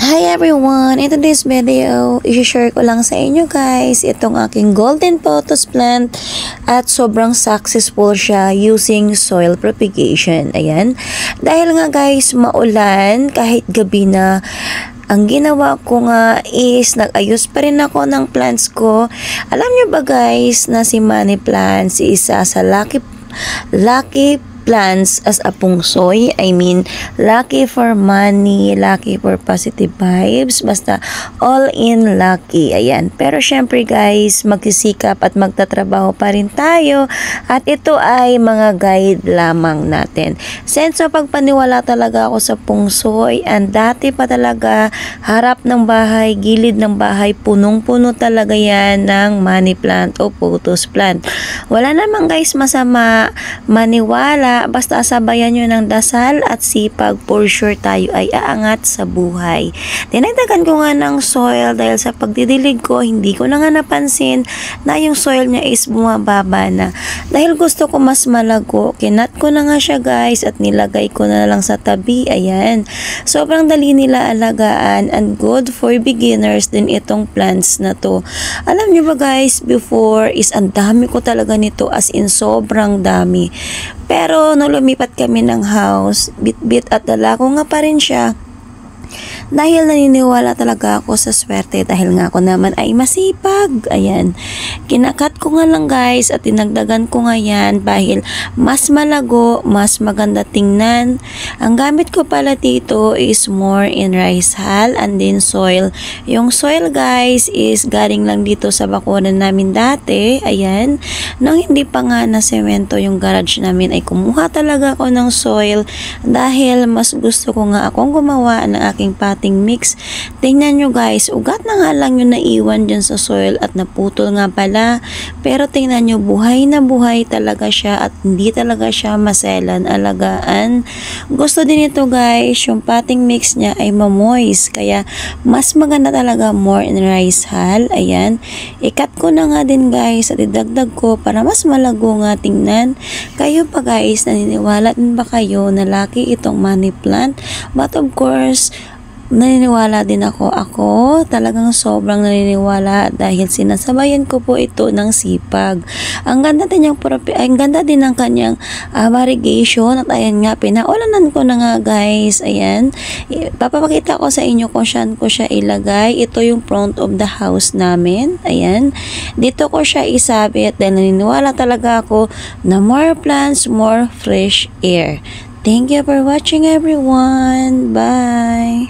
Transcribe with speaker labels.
Speaker 1: Hi everyone! In today's video, i-share ko lang sa inyo guys itong aking golden pothos plant at sobrang successful siya using soil propagation. Ayan. Dahil nga guys, maulan kahit gabi na, ang ginawa ko nga is nag-ayos pa rin ako ng plants ko. Alam nyo ba guys na si money plants isa sa lucky plants as a pungsoy. I mean, lucky for money, lucky for positive vibes, basta all in lucky. Ayan. Pero syempre guys, magsisikap at magtatrabaho pa rin tayo at ito ay mga guide lamang natin. Sense of pagpaniwala talaga ako sa pungsoy, and dati pa talaga harap ng bahay, gilid ng bahay, punong-puno talaga yan ng money plant o pothos plant. Wala naman guys masama maniwala, basta sabayan nyo ng dasal at sipag, for sure tayo ay aangat sa buhay. Dinagdagan ko nga ng soil dahil sa pagdidilig ko, hindi ko na nga napansin na yung soil niya is bumababa na. Dahil gusto ko mas malago, kinat ko na nga siya guys at nilagay ko na lang sa tabi. Ayan. Sobrang dali nila alagaan and good for beginners din itong plants na to. Alam nyo ba guys, before is ang dami ko talaga nito, as in sobrang dami. Pero nung lumipat kami ng house, bit-bit at dala ko nga pa rin siya. Dahil naniniwala talaga ako sa swerte dahil nga ako naman ay masipag. Ayan. Kinakat ko nga lang guys at tinagdagan ko nga yan dahil mas malago, mas maganda tingnan. Ang gamit ko pala dito is more in rice hull and then soil. Yung soil guys is galing lang dito sa bakuran namin dati. Ayan. Nung hindi pa nga na semento yung garage namin ay kumuha talaga ako ng soil dahil mas gusto ko nga akong gumawa ng aking potting mix. Tingnan nyo guys, ugat na nga lang yung naiwan dyan sa soil at naputol nga pala. Pero tingnan nyo, buhay na buhay talaga siya at hindi talaga siya maselan alagaan. Gusto din ito guys, yung potting mix niya ay mamoist. Kaya mas maganda talaga more in rice hull. Ayan. Ikat ko na nga din guys at idagdag ko para mas malago nga tingnan. Kayo pa guys, naniniwala din ba kayo na lucky itong money plant? But of course, naniniwala din ako. Ako talagang sobrang naniniwala dahil sinasabayan ko po ito ng sipag. Ang ganda din ng kanyang variegation at ayan nga, pinaulanan ko na nga guys. Ayan. Papapakita ko sa inyo kung saan ko siya ilagay. Ito yung front of the house namin. Ayan. Dito ko siya isabit dahil naniniwala talaga ako na more plants, more fresh air. Thank you for watching everyone. Bye!